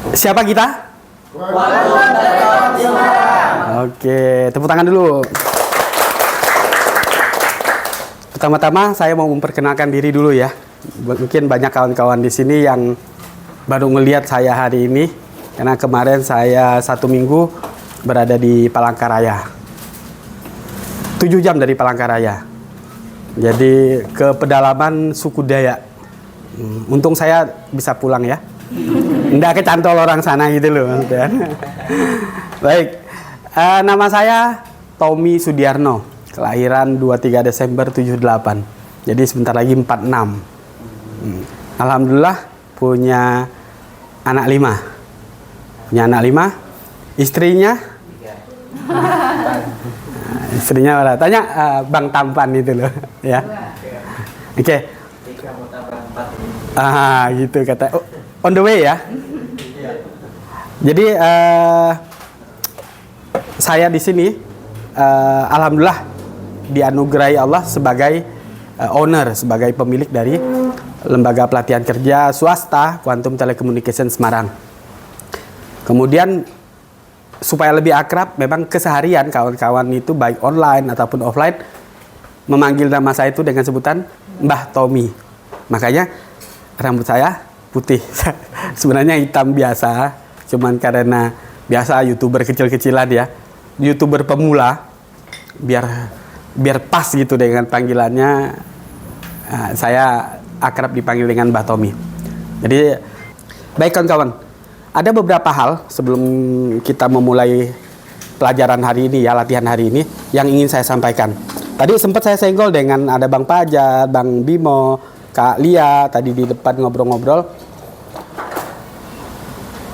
Siapa kita? Oke, tepuk tangan dulu. Pertama-tama saya mau memperkenalkan diri dulu ya. Mungkin banyak kawan-kawan di sini yang baru melihat saya hari ini, karena kemarin saya 1 minggu berada di Palangkaraya. 7 jam dari Palangkaraya. Jadi ke pedalaman suku Dayak. Untung saya bisa pulang ya. Nggak kecantol orang sana gitu loh. Baik, nama saya Tommy Sudiarno, kelahiran 23 Desember 78. Jadi sebentar lagi 46. Alhamdulillah punya anak 5. Punya anak 5, istrinya? Istrinya berapa? Tanya Bang Tampan itu loh, ya. Oke. Gitu kata. On the way ya. Jadi saya di sini alhamdulillah dianugerahi Allah sebagai owner, sebagai pemilik dari lembaga pelatihan kerja swasta Quantum Telecommunication Semarang. Kemudian supaya lebih akrab, memang keseharian kawan-kawan itu baik online ataupun offline memanggil nama saya itu dengan sebutan Mbah Tommy. Makanya rambut saya putih. Sebenarnya hitam biasa, cuman karena biasa YouTuber kecil-kecilan ya, YouTuber pemula, biar pas gitu dengan panggilannya, saya akrab dipanggil dengan Mbah Tommy. Jadi baik kawan-kawan, ada beberapa hal sebelum kita memulai pelajaran hari ini ya, latihan hari ini yang ingin saya sampaikan. Tadi sempat saya senggol dengan ada Bang Pajar, Bang Bimo, Kak Lia tadi di depan ngobrol-ngobrol.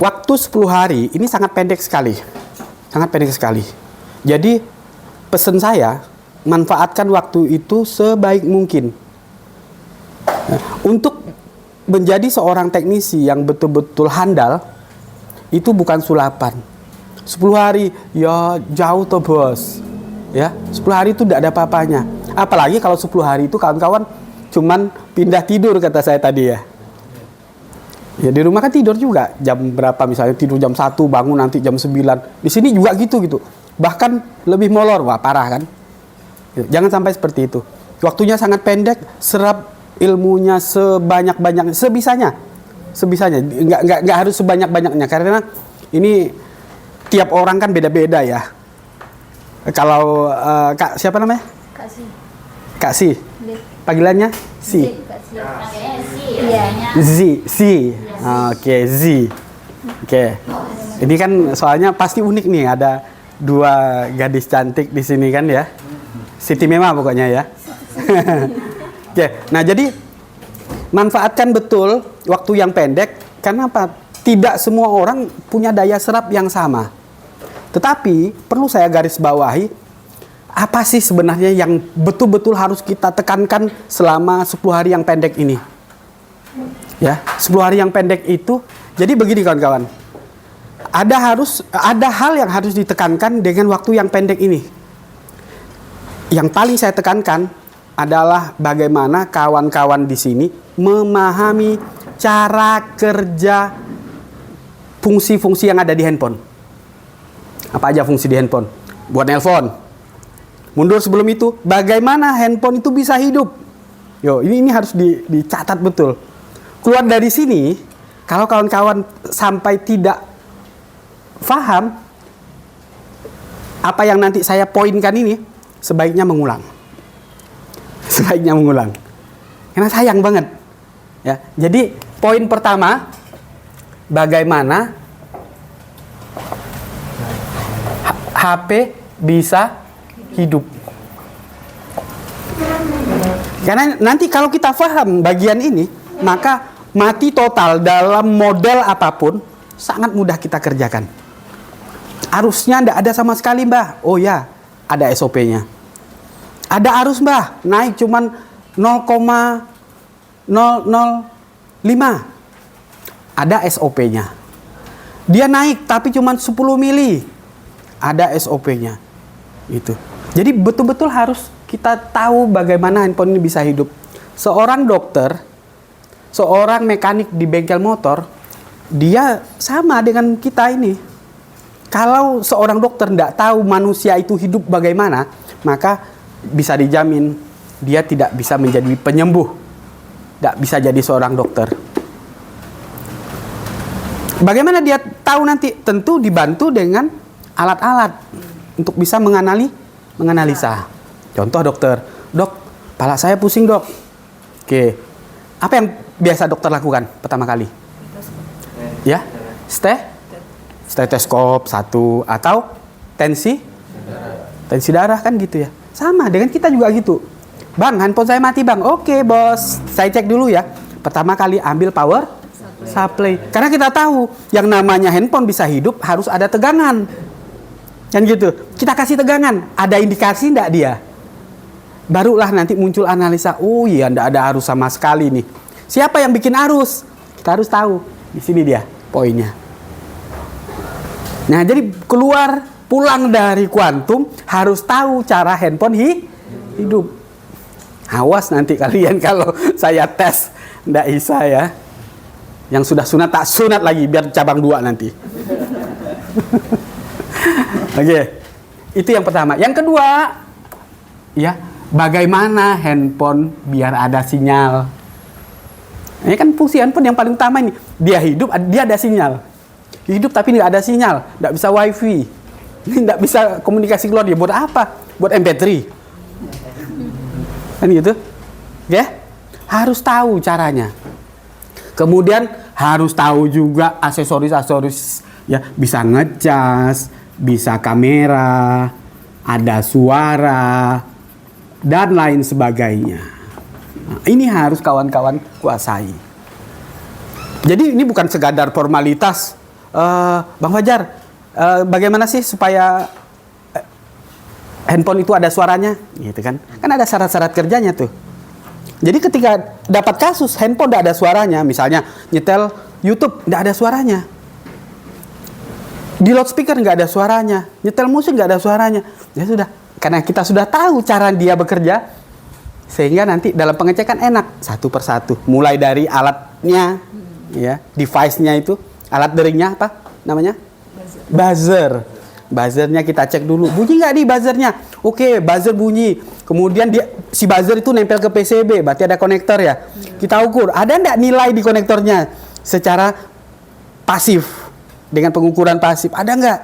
Waktu 10 hari ini sangat pendek sekali. Sangat pendek sekali. Jadi pesan saya, manfaatkan waktu itu sebaik mungkin. Untuk menjadi seorang teknisi yang betul-betul handal, itu bukan sulapan. 10 hari, ya jauh toh bos. Ya, 10 hari itu tidak ada apa-apanya. Apalagi kalau 10 hari itu kawan-kawan cuman pindah tidur kata saya tadi ya. Ya di rumah kan tidur juga jam berapa, misalnya tidur jam 1 bangun nanti jam 9. Di sini juga gitu. Bahkan lebih molor, wah parah kan. Jangan sampai seperti itu. Waktunya sangat pendek, serap ilmunya sebanyak-banyaknya, sebisanya. Nggak harus sebanyak-banyaknya karena ini tiap orang kan beda-beda ya. Kalau Kak siapa namanya? Kak Si. Panggilannya Si. Z. Oke, Z. Oke. Ini kan soalnya pasti unik nih, ada 2 gadis cantik di sini kan ya. Siti Mema pokoknya ya. Oke. Nah, jadi manfaatkan betul waktu yang pendek. Karena apa? Tidak semua orang punya daya serap yang sama. Tetapi perlu saya garis bawahi, apa sih sebenarnya yang betul-betul harus kita tekankan selama 10 hari yang pendek ini? Ya, 10 hari yang pendek itu, jadi begini kawan-kawan. Ada hal yang harus ditekankan dengan waktu yang pendek ini. Yang paling saya tekankan adalah bagaimana kawan-kawan di sini memahami cara kerja fungsi-fungsi yang ada di handphone. Apa aja fungsi di handphone? Buat nelpon. Mundur sebelum itu, bagaimana handphone itu bisa hidup? Ini harus dicatat betul. Keluar dari sini, kalau kawan-kawan sampai tidak paham apa yang nanti saya poinkan ini, sebaiknya mengulang. Karena sayang banget. Ya, jadi poin pertama, bagaimana HP bisa hidup. Karena nanti kalau kita paham bagian ini, maka mati total dalam model apapun sangat mudah kita kerjakan. Arusnya tidak ada sama sekali, Mbah. Oh ya, ada SOP-nya. Ada arus, Mbah, naik cuman 0,005. Ada SOP-nya. Dia naik tapi cuman 10 mili. Ada SOP-nya. Itu. Jadi betul-betul harus kita tahu bagaimana handphone ini bisa hidup. Seorang dokter, seorang mekanik di bengkel motor dia sama dengan kita ini. Kalau seorang dokter tidak tahu manusia itu hidup bagaimana, maka bisa dijamin dia tidak bisa menjadi penyembuh, tidak bisa jadi seorang dokter. Bagaimana dia tahu nanti? Tentu dibantu dengan alat-alat untuk bisa menganalisa. Contoh dokter, dok, kepala saya pusing dok. Oke, apa yang biasa dokter lakukan pertama kali? Ya, stetoskop satu atau tensi darah kan gitu ya. Sama dengan kita juga gitu. Bang, handphone saya mati bang. Oke bos, saya cek dulu ya. Pertama kali ambil power supply. Karena kita tahu yang namanya handphone bisa hidup harus ada tegangan. Kan gitu. Kita kasih tegangan, ada indikasi enggak dia? Barulah nanti muncul analisa, oh iya enggak ada arus sama sekali nih. Siapa yang bikin arus? Kita harus tahu. Di sini dia poinnya. Nah, jadi pulang dari kuantum harus tahu cara handphone hidup. Awas nanti kalian kalau saya tes enggak bisa ya. Yang sudah sunat tak sunat lagi biar cabang 2 nanti. Oke. Itu yang pertama. Yang kedua, ya, bagaimana handphone biar ada sinyal. Ini kan fungsi handphone yang paling utama ini. Dia hidup, dia ada sinyal. Hidup tapi nggak ada sinyal, nggak bisa wifi, nggak bisa komunikasi keluar, dia buat apa? Buat MP3, kan gitu, ya? Harus tahu caranya. Kemudian harus tahu juga aksesoris, ya, bisa ngecas, bisa kamera, ada suara, dan lain sebagainya. Nah, ini harus kawan-kawan kuasai. Jadi ini bukan sekadar formalitas. Bang Fajar, bagaimana sih supaya handphone itu ada suaranya, gitu kan? Kan ada syarat-syarat kerjanya tuh. Jadi ketika dapat kasus handphone tidak ada suaranya, misalnya nyetel YouTube tidak ada suaranya, di loudspeaker nggak ada suaranya, nyetel musik nggak ada suaranya, ya sudah. Karena kita sudah tahu cara dia bekerja, sehingga nanti dalam pengecekan enak satu persatu, mulai dari alatnya, ya, device-nya itu. Alat deringnya apa namanya? Buzzer. Buzzernya kita cek dulu. Bunyi nggak nih buzzernya? Oke, buzzer bunyi. Kemudian si buzzer itu nempel ke PCB. Berarti ada konektor ya. Kita ukur. Ada nggak nilai di konektornya? Secara pasif. Dengan pengukuran pasif. Ada nggak?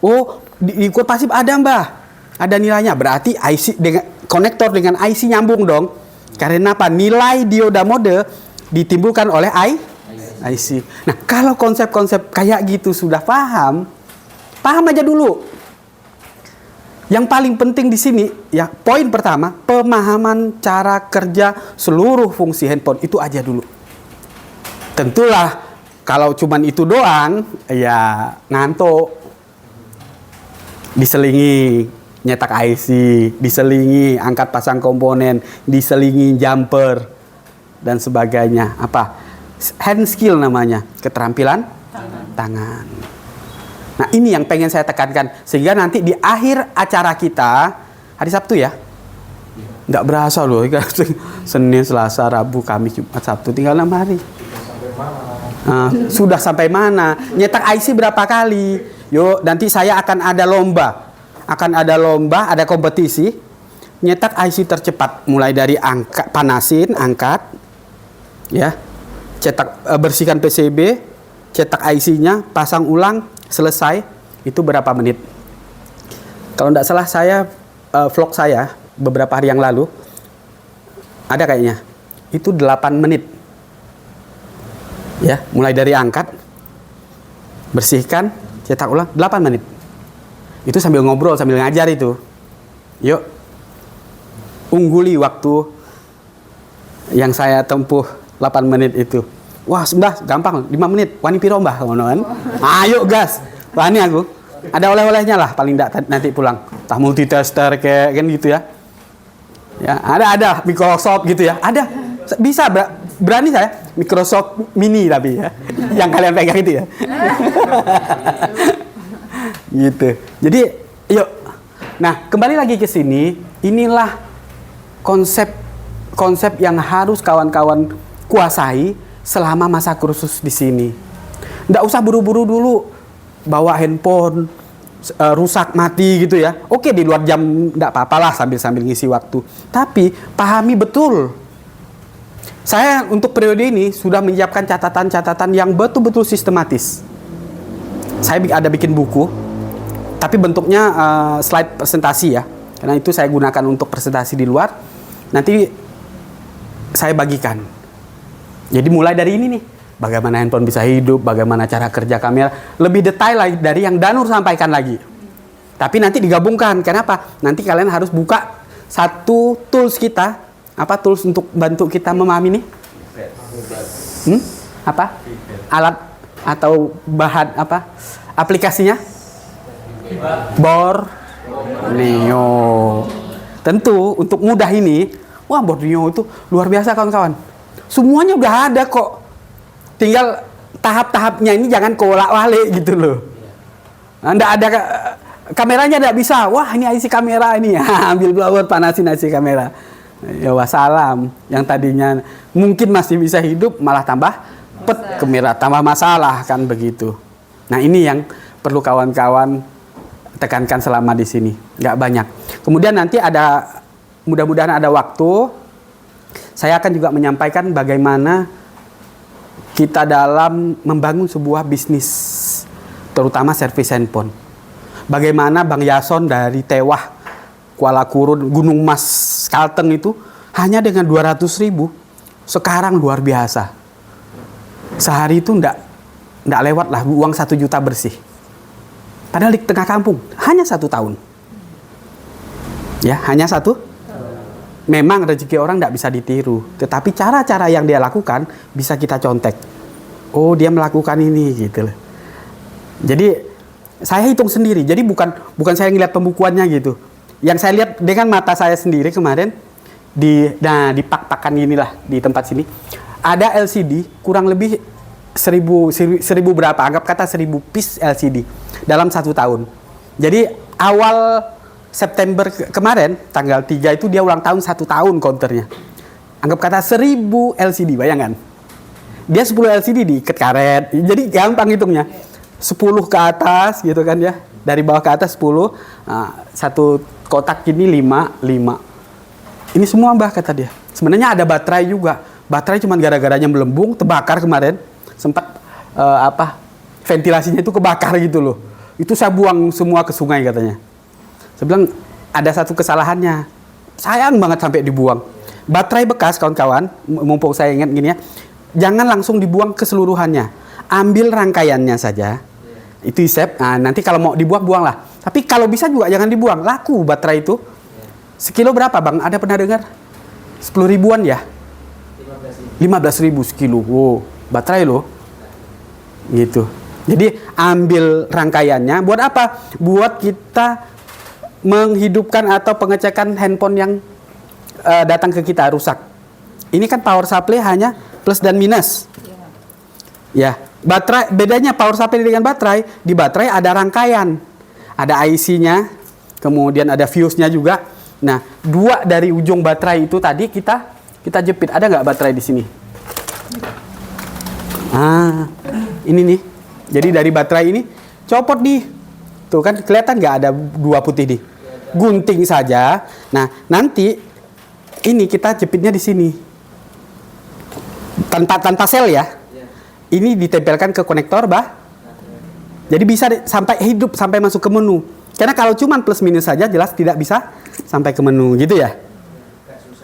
Oh, diukur pasif ada mbah. Ada nilainya. Berarti IC dengan konektor dengan IC nyambung dong. Karena apa? Nilai dioda mode ditimbulkan oleh IC. Nah, kalau konsep-konsep kayak gitu sudah paham aja dulu. Yang paling penting di sini, ya, poin pertama, pemahaman cara kerja seluruh fungsi handphone itu aja dulu. Tentulah kalau cuman itu doang, ya ngantuk. Diselingi nyetak IC, diselingi angkat pasang komponen, diselingi jumper dan sebagainya. Apa? Hand skill namanya, keterampilan tangan. Nah, ini yang pengen saya tekankan sehingga nanti di akhir acara kita hari Sabtu ya, nggak berasa loh, Senin, Selasa, Rabu, Kamis, Jumat, Sabtu, tinggal 6 hari. Sudah sampai mana? Nyetak IC berapa kali? Yuk, nanti saya akan ada lomba, ada kompetisi nyetak IC tercepat, mulai dari panasin, angkat, ya. Cetak, bersihkan PCB, cetak IC-nya, pasang ulang, selesai. Itu berapa menit? Kalau tidak salah saya vlog saya beberapa hari yang lalu ada kayaknya. Itu 8 menit. Ya, mulai dari angkat, bersihkan, cetak ulang 8 menit. Itu sambil ngobrol, sambil ngajar itu. Yuk. Ungguli waktu yang saya tempuh 8 menit itu. Wah, sudah gampang, 5 menit. Wani piro mbah ngono kan. Ayo gas. Wani aku. Ada oleh-olehnya lah paling enggak nanti pulang. Tah multitester kayak kan gitu ya. Ya, ada Microsoft gitu ya. Ada. Bisa berani saya Microsoft Mini tapi ya. Yang kalian pegang itu ya. Gitu. Jadi, yuk. Nah, kembali lagi ke sini, inilah konsep yang harus kawan-kawan kuasai selama masa kursus di sini. Nggak usah buru-buru dulu bawa handphone rusak mati gitu ya. Oke, di luar jam nggak apa-apa lah sambil ngisi waktu. Tapi pahami betul. Saya untuk periode ini sudah menyiapkan catatan-catatan yang betul-betul sistematis. Saya ada bikin buku, tapi bentuknya slide presentasi ya. Karena itu saya gunakan untuk presentasi di luar. Nanti saya bagikan. Jadi mulai dari ini nih, bagaimana handphone bisa hidup, bagaimana cara kerja kamera, lebih detail lagi dari yang Danur sampaikan lagi. Tapi nanti digabungkan. Kenapa? Nanti kalian harus buka satu tools kita. Apa tools untuk bantu kita memahami nih? Apa? Alat atau bahan apa? Aplikasinya? Borneo. Tentu untuk mudah ini, wah Borneo itu luar biasa kawan-kawan. Semuanya udah ada kok. Tinggal tahap-tahapnya ini jangan kolak-walik gitu loh. Nggak ada kameranya, nggak bisa. Wah ini IC kamera ini. Ambil blower, panasin IC kamera. Ya wassalam. Yang tadinya mungkin masih bisa hidup malah tambah kamera, tambah masalah kan begitu. Nah ini yang perlu kawan-kawan tekankan selama di sini. Nggak banyak. Kemudian nanti ada, mudah-mudahan ada waktu, saya akan juga menyampaikan bagaimana kita dalam membangun sebuah bisnis, terutama servis handphone. Bagaimana Bang Yason dari Tewah, Kuala Kurun, Gunung Mas, Kalteng itu hanya dengan 200.000 sekarang luar biasa. Sehari itu ndak lewat lah uang 1 juta bersih. Padahal di tengah kampung hanya 1 tahun. Ya, hanya 1. Memang rezeki orang ndak bisa ditiru, tetapi cara-cara yang dia lakukan bisa kita contek. Oh, dia melakukan ini gitu loh. Jadi saya hitung sendiri. Jadi bukan saya ngeliat pembukuannya gitu. Yang saya lihat dengan mata saya sendiri kemarin di pak-pakan inilah di tempat sini ada LCD kurang lebih 1000 berapa, anggap kata 1000 piece LCD dalam 1 tahun. Jadi awal September kemarin tanggal 3 itu dia ulang tahun 1 tahun counternya. Anggap kata 1000 LCD, bayangkan. Dia 10 LCD diikat karet. Jadi gampang hitungnya. 10 ke atas gitu kan ya. Dari bawah ke atas 10. Nah, satu kotak ini 5. Ini semua Mbah kata dia. Sebenarnya ada baterai juga. Baterai cuma gara-garanya melembung, terbakar kemarin. Sempat ventilasinya itu kebakar gitu loh. Itu saya buang semua ke sungai katanya. Saya bilang ada satu kesalahannya. Sayang banget sampai dibuang. Baterai bekas kawan-kawan, mumpung saya ingat gini ya. Jangan langsung dibuang keseluruhannya. Ambil rangkaiannya saja. Itu isep. Nah, nanti kalau mau dibuang, buanglah. Tapi kalau bisa juga jangan dibuang. Laku baterai itu. Sekilo berapa Bang? Ada pernah dengar? 10 ribuan ya? 15.000 sekilo. Wow, baterai loh. Gitu. Jadi ambil rangkaiannya. Buat apa? Buat kita menghidupkan atau pengecekan handphone yang datang ke kita rusak. Ini kan power supply hanya plus dan minus. Ya, baterai bedanya power supply dengan baterai. Di baterai ada rangkaian. Ada IC-nya, kemudian ada fuse-nya juga. Nah, 2 dari ujung baterai itu tadi kita jepit. Ada nggak baterai di sini? Ah, ini nih. Jadi dari baterai ini copot nih. Tuh kan kelihatan nggak ada 2 putih nih. Gunting saja. Nah, nanti ini kita jepitnya di sini. Tanpa sel ya. Ini ditempelkan ke konektor, Bah. Jadi bisa sampai hidup, sampai masuk ke menu. Karena kalau cuma plus minus saja jelas tidak bisa sampai ke menu gitu ya.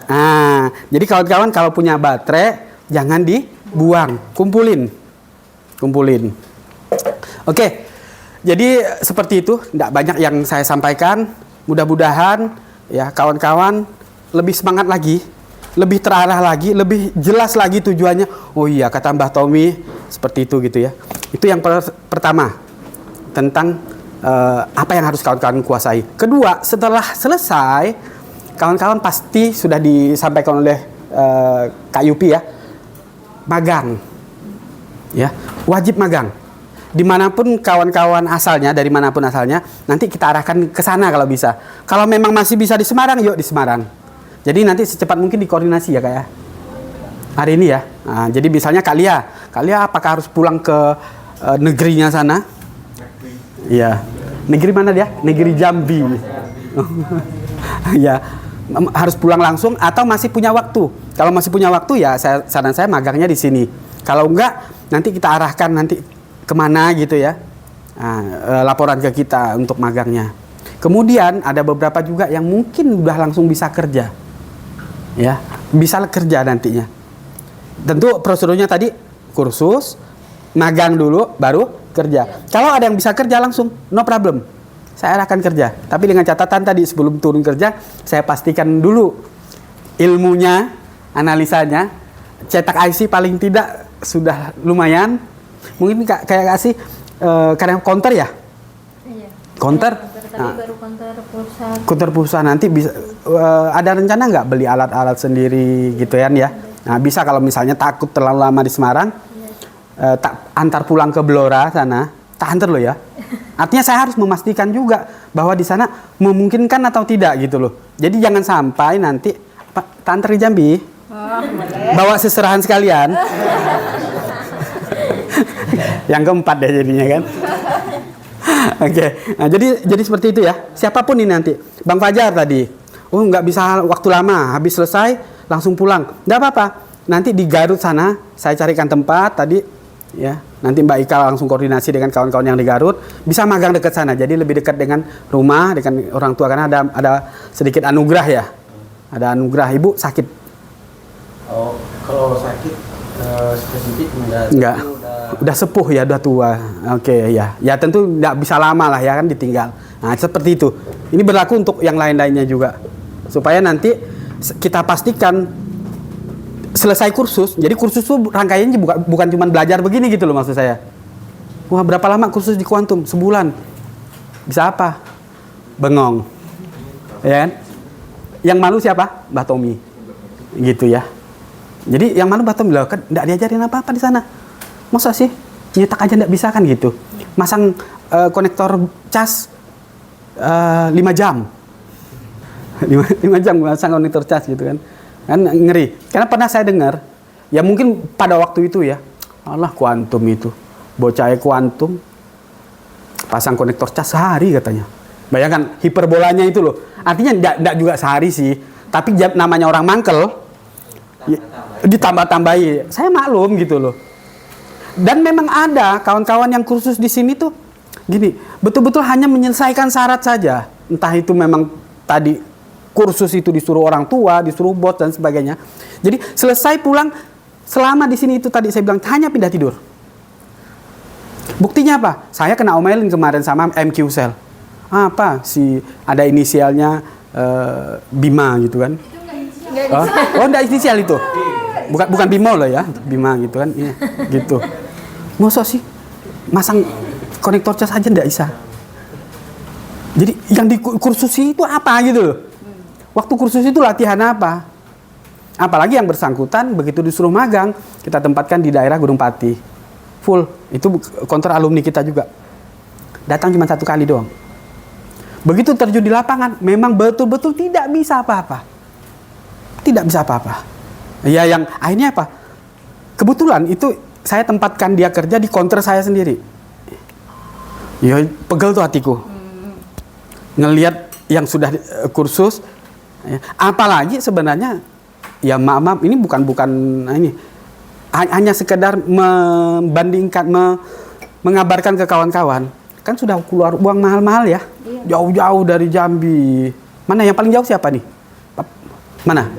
Nah, jadi kawan-kawan kalau punya baterai jangan dibuang, kumpulin. Oke. Jadi seperti itu, tidak banyak yang saya sampaikan. Mudah-mudahan ya kawan-kawan lebih semangat lagi, lebih terarah lagi, lebih jelas lagi tujuannya. Oh iya, kata Mbah Tommy seperti itu gitu ya. Itu yang pertama tentang apa yang harus kawan-kawan kuasai. Kedua, setelah selesai, kawan-kawan pasti sudah disampaikan oleh Kak Yupi ya, magang, ya wajib magang. Dimanapun kawan-kawan asalnya, dari manapun asalnya, nanti kita arahkan ke sana kalau bisa. Kalau memang masih bisa di Semarang, yuk di Semarang. Jadi nanti secepat mungkin dikoordinasi ya Kak ya. Hari ini ya. Nah, jadi misalnya Kak Lia apakah harus pulang ke negerinya sana. Iya. Negeri mana dia? Negeri Jambi. Ya, harus pulang langsung atau masih punya waktu. Kalau masih punya waktu ya saran saya magangnya di sini. Kalau enggak nanti kita arahkan nanti kemana gitu ya. Nah, laporan ke kita untuk magangnya. Kemudian ada beberapa juga yang mungkin udah langsung bisa kerja. Ya, bisa kerja nantinya. Tentu prosedurnya tadi kursus, magang dulu baru kerja. Kalau ada yang bisa kerja langsung, no problem. Saya arahkan kerja. Tapi dengan catatan tadi sebelum turun kerja, saya pastikan dulu ilmunya, analisanya, cetak IC paling tidak sudah lumayan. Mungkin kayak kasih karena counter ya? Iya. Counter. Tapi baru counter pulsa. Counter pulsa nanti bisa ada rencana nggak beli alat-alat sendiri gitu ya? Nah bisa kalau misalnya takut terlalu lama di Semarang, tak antar pulang ke Blora sana, tak antar loh ya. Artinya saya harus memastikan juga bahwa di sana memungkinkan atau tidak gitu loh. Jadi jangan sampai nanti tak antar di Jambi, bawa seserahan sekalian. Yang keempat deh jadinya kan. Oke, nah, jadi seperti itu ya. Siapapun ini nanti, Bang Fajar tadi, nggak bisa waktu lama, habis selesai langsung pulang. Nggak apa-apa. Nanti di Garut sana, saya carikan tempat tadi, ya. Nanti Mbak Ika langsung koordinasi dengan kawan-kawan yang di Garut, bisa magang dekat sana. Jadi lebih dekat dengan rumah, dengan orang tua karena ada sedikit anugerah ya. Ada anugerah. Ibu sakit? Oh, kalau sakit spesifik enggak. Udah sepuh ya, udah tua. Oke, ya. Ya tentu enggak bisa lama lah ya kan ditinggal. Nah, seperti itu. Ini berlaku untuk yang lain-lainnya juga. Supaya nanti kita pastikan selesai kursus. Jadi kursus itu rangkaiannya bukan cuma belajar begini gitu loh maksud saya. Wah, berapa lama kursus di kuantum? Sebulan. Bisa apa? Bengong. Ya kan? Yang malu siapa? Mbah Tommy. Gitu ya. Jadi yang malu Mbah Tommy loh, kan enggak diajarin apa-apa di sana. Masa sih? Nyetak aja enggak bisa kan gitu. Masang konektor cas 5 jam. 5 jam masang konektor cas gitu kan. Kan ngeri. Karena pernah saya dengar, ya mungkin pada waktu itu ya, Allah kuantum itu, bocah kuantum, pasang konektor cas sehari katanya. Bayangkan hiperbolanya itu loh. Artinya enggak juga sehari sih, tapi namanya orang mangkel, ditambah-tambahi. Saya maklum gitu loh. Dan memang ada kawan-kawan yang kursus di sini tuh, gini, betul-betul hanya menyelesaikan syarat saja. Entah itu memang tadi kursus itu disuruh orang tua, disuruh bos dan sebagainya. Jadi selesai pulang, selama di sini itu tadi saya bilang hanya pindah tidur. Buktinya apa? Saya kena omelin kemarin sama MQ Cell. Apa sih ada inisialnya Bima gitu kan? Oh, enggak inisial itu. Bukan Bimo loh ya, Bima gitu kan. Iya, gitu. Masa sih masang konektor cas aja enggak bisa. Jadi yang di kursus itu apa gitu loh. Waktu kursus itu latihan apa? Apalagi yang bersangkutan begitu disuruh magang, kita tempatkan di daerah Gunung Pati. Full, itu konter alumni kita juga. Datang cuma 1 kali doang. Begitu terjun di lapangan, memang betul-betul tidak bisa apa-apa. Tidak bisa apa-apa. Ya yang akhirnya apa? Kebetulan itu saya tempatkan dia kerja di konter saya sendiri. Ya pegel tuh hatiku. Ngelihat yang sudah kursus. Ya, apalagi sebenarnya ya maaf ini bukan ini hanya sekedar membandingkan mengabarkan ke kawan-kawan kan sudah keluar uang mahal-mahal ya, jauh-jauh dari Jambi. Mana yang paling jauh siapa nih? Mana?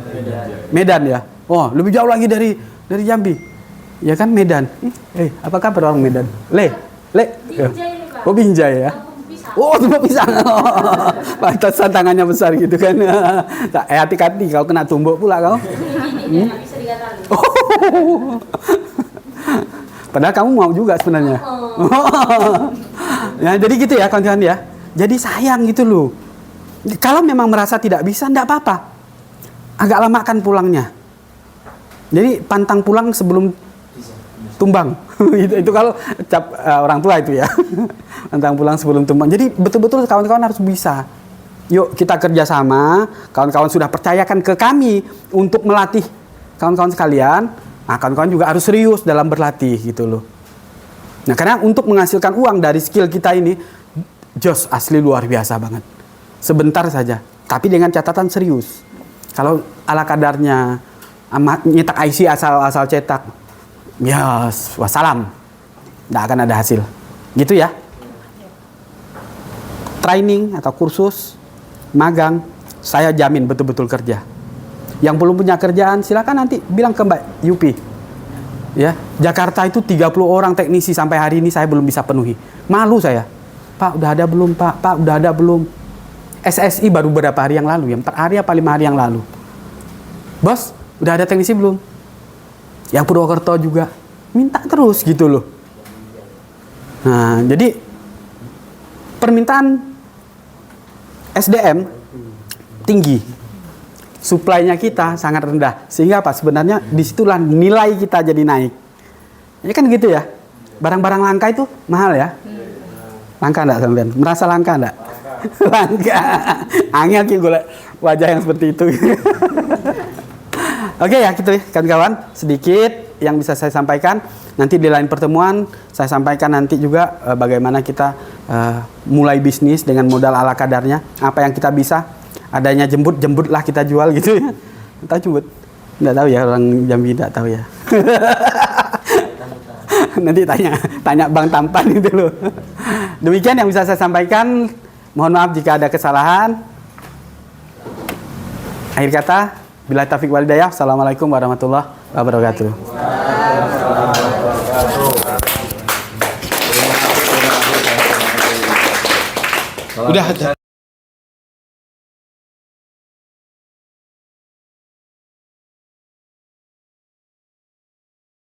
Medan ya. Oh lebih jauh lagi dari Jambi ya kan Medan. Apa kabar orang Medan? Oh Binjai ya. Oh, cuma pisang. Pantasan tangannya besar gitu kan. Hati-hati kau kena tumbuk pula kau. Padahal kamu mau juga sebenarnya. Ya, jadi gitu ya kawan-kawan ya. Jadi sayang gitu loh. Kalau memang merasa tidak bisa, enggak apa-apa. Agak lamakan pulangnya. Jadi pantang pulang sebelum tumbang. itu kalau cap orang tua itu ya. Pantang pulang sebelum tumbang. Jadi betul-betul kawan-kawan harus bisa. Yuk kita kerjasama. Kawan-kawan sudah percayakan ke kami untuk melatih kawan-kawan sekalian. Nah kawan-kawan juga harus serius dalam berlatih gitu loh. Nah, karena untuk menghasilkan uang dari skill kita ini, jos asli luar biasa banget. Sebentar saja, tapi dengan catatan serius. Kalau ala kadarnya nyetak IC asal cetak, ya wassalam, nggak akan ada hasil. Gitu ya. Training atau kursus, magang, saya jamin betul-betul kerja. Yang belum punya kerjaan, silakan nanti bilang ke Mbak Yupi. Ya, Jakarta itu 30 orang teknisi sampai hari ini saya belum bisa penuhi. Malu saya. Pak, udah ada belum, Pak? Pak, udah ada belum? SSI baru beberapa hari yang lalu, ya 4 hari apa 5 hari yang lalu. Bos, udah ada teknisi belum? Yang Purwokerto juga. Minta terus gitu loh. Nah, jadi permintaan SDM tinggi. Supply-nya kita sangat rendah. Sehingga apa? Sebenarnya disitulah nilai kita jadi naik. Ya kan gitu ya. Barang-barang langka itu mahal ya. Langka enggak sampean? Merasa langka enggak? Langka. Angel ki golek wajah yang seperti itu. Oke ya gitu ya kawan-kawan. Sedikit yang bisa saya sampaikan. Nanti di lain pertemuan saya sampaikan nanti juga bagaimana kita mulai bisnis dengan modal ala kadarnya. Apa yang kita bisa. Adanya jembut lah kita jual gitu ya. Entah jembut. Nggak tahu ya, orang Jambi nggak tahu ya. Nanti tanya Bang Tampan itu loh. Demikian yang bisa saya sampaikan. Mohon maaf jika ada kesalahan. Akhir kata, billahi taufiq wal hidayah. Assalamualaikum warahmatullahi wabarakatuh. Udah.